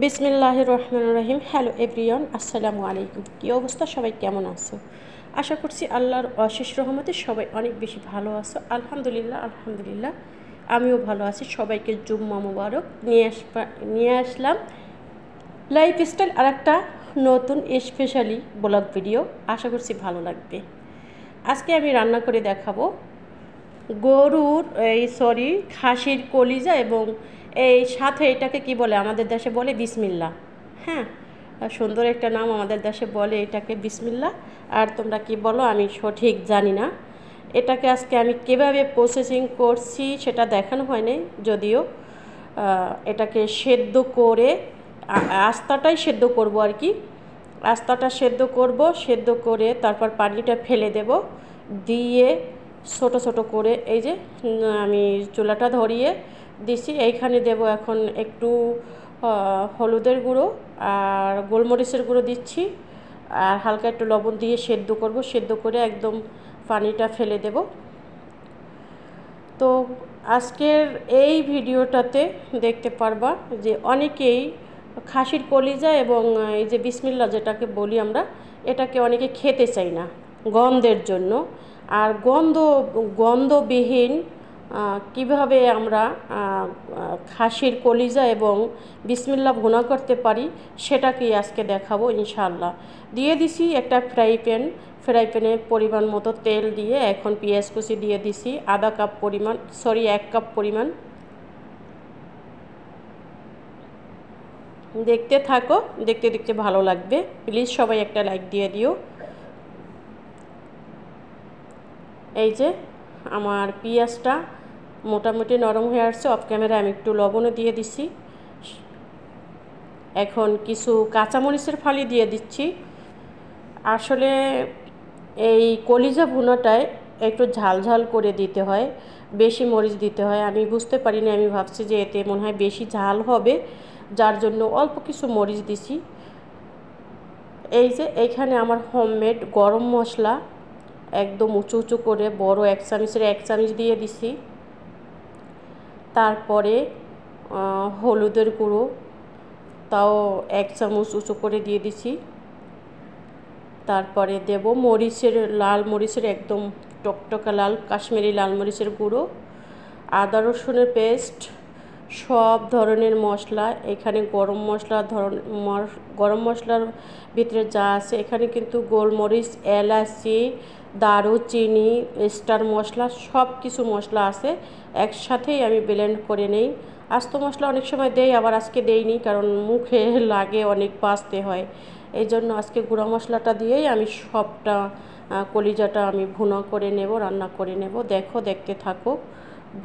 বিসমিল্লাহির রহমানির রহিম। Hello everyone, আসসালামু আলাইকুম। কী অবস্থা, সবাই কেমন আছো? আশা করছি আল্লাহর অশেষ রহমতে সবাই অনেক বেশি ভালো আছো। আলহামদুলিল্লাহ আলহামদুলিল্লাহ আমিও ভালো আছি। সবাইকে জুম্মা মুবারক। নিয়ে আসলাম লাইফস্টাইল আর একটা নতুন স্পেশালি ব্লগ ভিডিও। আশা করছি ভালো লাগবে। আজকে আমি রান্না করে দেখাবো গরুর খাসির কলিজা, এবং এই সাথে এটাকে কি বলে, আমাদের দেশে বলে বিসমিল্লা। হ্যাঁ, সুন্দর একটা নাম, আমাদের দেশে বলে এটাকে বিসমিল্লা। আর তোমরা কি বলো আমি সঠিক জানি না। এটাকে আজকে আমি কীভাবে প্রসেসিং করছি সেটা দেখানো হয়নি, যদিও এটাকে সেদ্ধ করে আস্তাটাই সেদ্ধ করব আর কি। আস্তাটা সেদ্ধ করব, সেদ্ধ করে তারপর পানিটা ফেলে দেব, দিয়ে ছোট ছোট করে এই যে আমি চুলাটা ধরিয়ে দিছি। এইখানে দেব এখন একটু হলুদের গুঁড়ো আর গোলমরিচের গুঁড়ো দিচ্ছি, আর হালকা একটু লবণ দিয়ে সেদ্ধ করব। সেদ্ধ করে একদম পানিটা ফেলে দেব। তো আজকের এই ভিডিওটাতে দেখতে পারবা যে অনেকেই খাসির কলিজা এবং এই যে বিসমিল্লা যেটাকে বলি আমরা, এটাকে অনেকে খেতে চাই না গন্ধের জন্য। আর গন্ধবিহীন কিভাবে আমরা খাসির কলিজা এবং বিসমিল্লা ভুনা করতে পারি সেটাকেই আজকে দেখাবো ইনশাআল্লাহ। দিয়ে দিছি একটা ফ্রাই প্যানে পরিমাণ মতো তেল দিয়ে এখন পেঁয়াজ কুচি দিয়ে দিছি এক কাপ পরিমাণ। দেখতে থাকো, দেখতে দেখতে ভালো লাগবে। প্লিজ সবাই একটা লাইক দিয়ে দিও। এই যে আমার পেঁয়াজটা মোটামুটি নরম হয়ে আসছে। অফ ক্যামেরা আমি একটু লবণও দিয়ে দিছি। এখন কিছু কাঁচামরিচের ফালি দিয়ে দিচ্ছি। আসলে এই কলিজা ভুনাটায় একটু ঝাল ঝাল করে দিতে হয়, বেশি মরিচ দিতে হয়। আমি বুঝতে পারিনি, আমি ভাবছি যে এতে মনে হয় বেশি ঝাল হবে, যার জন্য অল্প কিছু মরিচ দিছি। এই যে এইখানে আমার হোমমেড গরম মশলা একদম উঁচু উঁচু করে বড় এক চামচ দিয়ে দিছি। তারপরে হলুদের গুঁড়ো তাও 1 চামচ উঁচু করে দিয়ে দিছি। তারপরে দেব লাল মরিচের একদম টকটকা লাল কাশ্মীরি লাল মরিচের গুঁড়ো, আদা রসুনের পেস্ট, সব ধরনের মশলা। এখানে গরম মশলার ভিতরে যা আছে, এখানে কিন্তু গোলমরিচ, এলাচি, দারুচিনি, স্টার মশলা, সব কিছু মশলা আছে। একসাথেই আমি ব্লেন্ড করে নেই। আস্ত মশলা অনেক সময় দেই, আবার আজকে দেইনি, কারণ মুখে লাগে, অনেক বাছতে হয়। এই জন্য আজকে গুঁড়া মশলাটা দিয়েই আমি সবটা কলিজাটা আমি ভুনা করে নেব, রান্না করে নেব। দেখতে থাকো,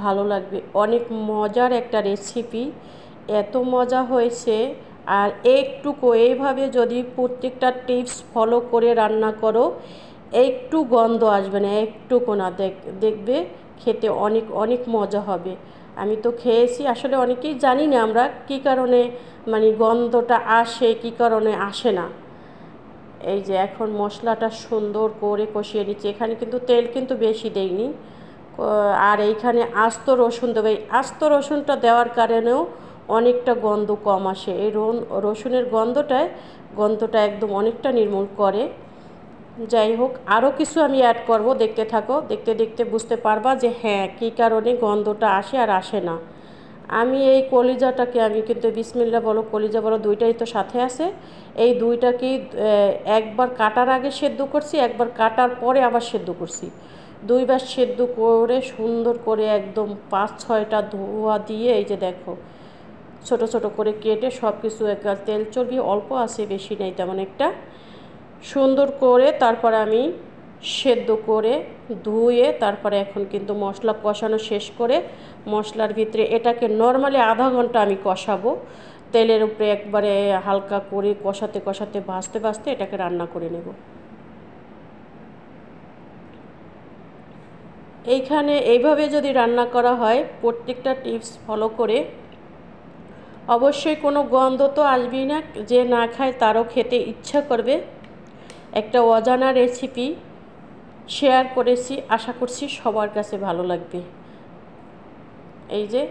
ভালো লাগবে। অনেক মজার একটা রেসিপি, এত মজা হয়েছে। আর এইভাবে যদি প্রত্যেকটা টিপস ফলো করে রান্না করো, একটু গন্ধ আসবে না, একটুকু না। দেখবে খেতে অনেক অনেক মজা হবে। আমি তো খেয়েছি। আসলে অনেকেই জানি না আমরা কী কারণে গন্ধটা আসে, কী কারণে আসে না। এই যে এখন মশলাটা সুন্দর করে কষিয়ে নিচ্ছি। এখানে কিন্তু তেল কিন্তু বেশি দেইনি। আর এইখানে আস্ত রসুন দেবে। এই আস্ত রসুনটা দেওয়ার কারণেও অনেকটা গন্ধ কম আসে। এই রসুনের গন্ধটা একদম অনেকটা নির্মূল করে। যাই হোক, আরও কিছু আমি অ্যাড করব, দেখতে থাকো। দেখতে দেখতে বুঝতে পারবা যে হ্যাঁ কী কারণে গন্ধটা আসে আর আসে না। আমি এই কলিজাটাকে, আমি কিন্তু বিসমিল্লা বলো কলিজা বলো দুইটাই তো সাথে আছে। এই দুইটাকেই একবার কাটার আগে সেদ্ধ করছি, একবার কাটার পরে আবার সেদ্ধ করছি। দুইবার সেদ্ধ করে সুন্দর করে একদম 5-6টা ধোয়া দিয়ে, এই যে দেখো ছোট ছোট করে কেটে সব কিছু তেল চর্বি অল্প আছে, বেশি নেই তেমন একটা। সুন্দর করে তারপরে আমি সেদ্ধ করে ধুয়ে তারপরে এখন কিন্তু মশলা কষানো শেষ করে মশলার ভিতরে এটাকে নর্মালি আধা ঘন্টা আমি কষাবো। তেলের উপরে একবারে হালকা করে কষাতে কষাতে ভাজতে ভাজতে এটাকে রান্না করে নেব। এইখানে এইভাবে যদি রান্না করা হয়, প্রত্যেকটা টিপস ফলো করে, অবশ্যই কোনো গন্ধ তো আসবেই না। যে না খায় তারও খেতে ইচ্ছা করবে। একটা অজানা রেসিপি শেয়ার করেছি, আশা করছি সবার কাছে ভালো লাগবে। এই যে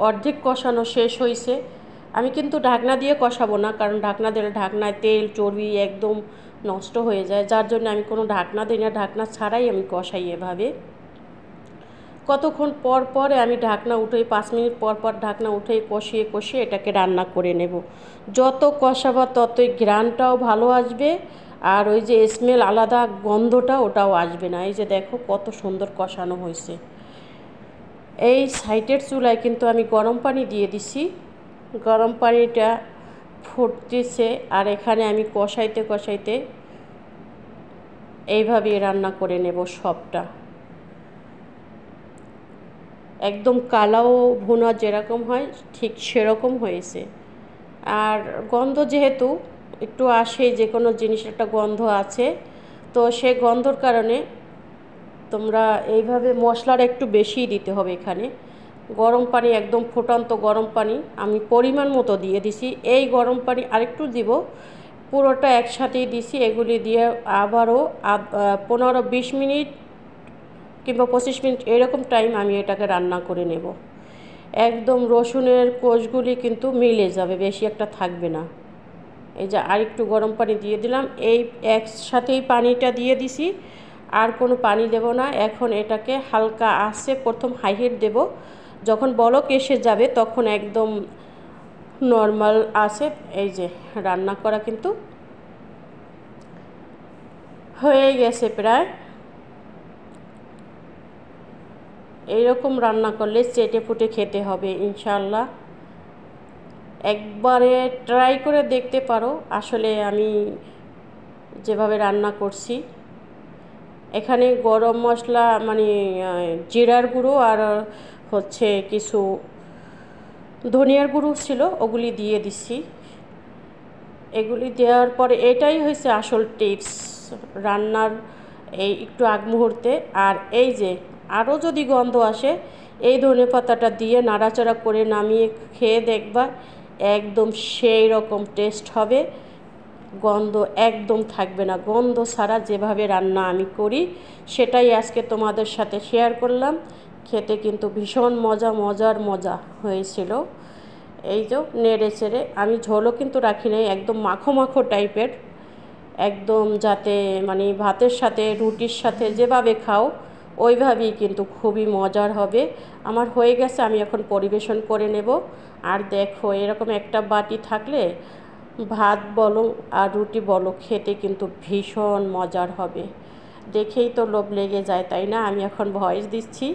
অর্ধেক কষানো শেষ হয়েছে, আমি কিন্তু ঢাকনা দিয়ে কষাবো না, কারণ ঢাকনা দিলে ঢাকনায় তেল চর্বি একদম নষ্ট হয়ে যায়, যার জন্য আমি কোনো ঢাকনা দিই না, ঢাকনা ছাড়াই আমি কষাই এভাবে। কতক্ষণ পর পরে আমি ঢাকনা উঠেই 5 মিনিট পর পর ঢাকনা উঠেই কষিয়ে কষিয়ে এটাকে রান্না করে নেব। যত কষাবো ততই ঘ্রাণটাও ভালো আসবে, আর ওই যে স্মেল আলাদা গন্ধটা ওটাও আসবে না। এই যে দেখো কত সুন্দর কষানো হয়েছে। এই সাইডের চুলায় কিন্তু আমি গরম পানি দিয়ে দিছি, গরম পানিটা ফুটতেছে, আর এখানে আমি কষাইতে কষাইতে এইভাবে রান্না করে নেব সবটা। একদম কালাও ভুনা যেরকম হয় ঠিক সেরকম হয়েছে। আর গন্ধ যেহেতু একটু আসে, যে কোনো জিনিসের একটা গন্ধ আছে, তো সে গন্ধর কারণে তোমরা এইভাবে মশলার একটু বেশিই দিতে হবে। এখানে গরম পানি, একদম ফুটন্ত গরম পানি আমি পরিমাণ মতো দিয়ে দিছি। এই গরম পানি আরেকটু দিব, পুরোটা একসাথেই দিছি। এগুলি দিয়ে আবারও 15-20 মিনিট কিংবা 25 মিনিট এরকম টাইম আমি এটাকে রান্না করে নেব। একদম রসুনের কোষগুলি কিন্তু মিলে যাবে, বেশি একটা থাকবে না। এই যে আরেকটু গরম পানি দিয়ে দিলাম, এই একসাথেই পানিটা দিয়ে দিছি, আর কোনো পানি দেব না। এখন এটাকে হালকা আঁচে প্রথম হাই হিট দেব, যখন বলক এসে যাবে তখন একদম নর্মাল আছে। এই যে রান্না করা কিন্তু হয়ে গেছে প্রায়। এইরকম রান্না করলে চেটে পুটে খেতে হবে ইনশাআল্লাহ। একবারে ট্রাই করে দেখতে পারো। আসলে আমি যেভাবে রান্না করছি, এখানে গরম মশলা মানে জিরার গুঁড়ো আর হচ্ছে কিছু ধনিয়ার গুঁড়ো ছিল, ওগুলি দিয়ে দিছি। এগুলি দেওয়ার পরে এটাই হয়েছে আসল টিপস রান্নার, এই একটু আগ মুহূর্তে। আর এই যে আরও যদি গন্ধ আসে, এই ধনেপাতাটা দিয়ে নাড়াচাড়া করে নামিয়ে খেয়ে দেখবা, একদম সেই রকম টেস্ট হবে, গন্ধ একদম থাকবে না। গন্ধ ছাড়া যেভাবে রান্না আমি করি সেটাই আজকে তোমাদের সাথে শেয়ার করলাম। খেতে কিন্তু ভীষণ মজা হয়েছিল। এই যে নেড়ে চেড়ে আমি ঝোলও কিন্তু রাখি নাই, একদম মাখো মাখো টাইপের, একদম যাতে মানে ভাতের সাথে রুটির সাথে যেভাবে খাও ওইভাবেই কিন্তু খুবই মজার হবে। আমার হয়ে গেছে, আমি এখন পরিবেশন করে নেব। আর দেখো এরকম একটা বাটি থাকলে ভাত বলো আর রুটি বলো খেতে কিন্তু ভীষণ মজার হবে। দেখেই তো লোভ লেগে যায়, তাই না? আমি এখন ভয়েস দিচ্ছি।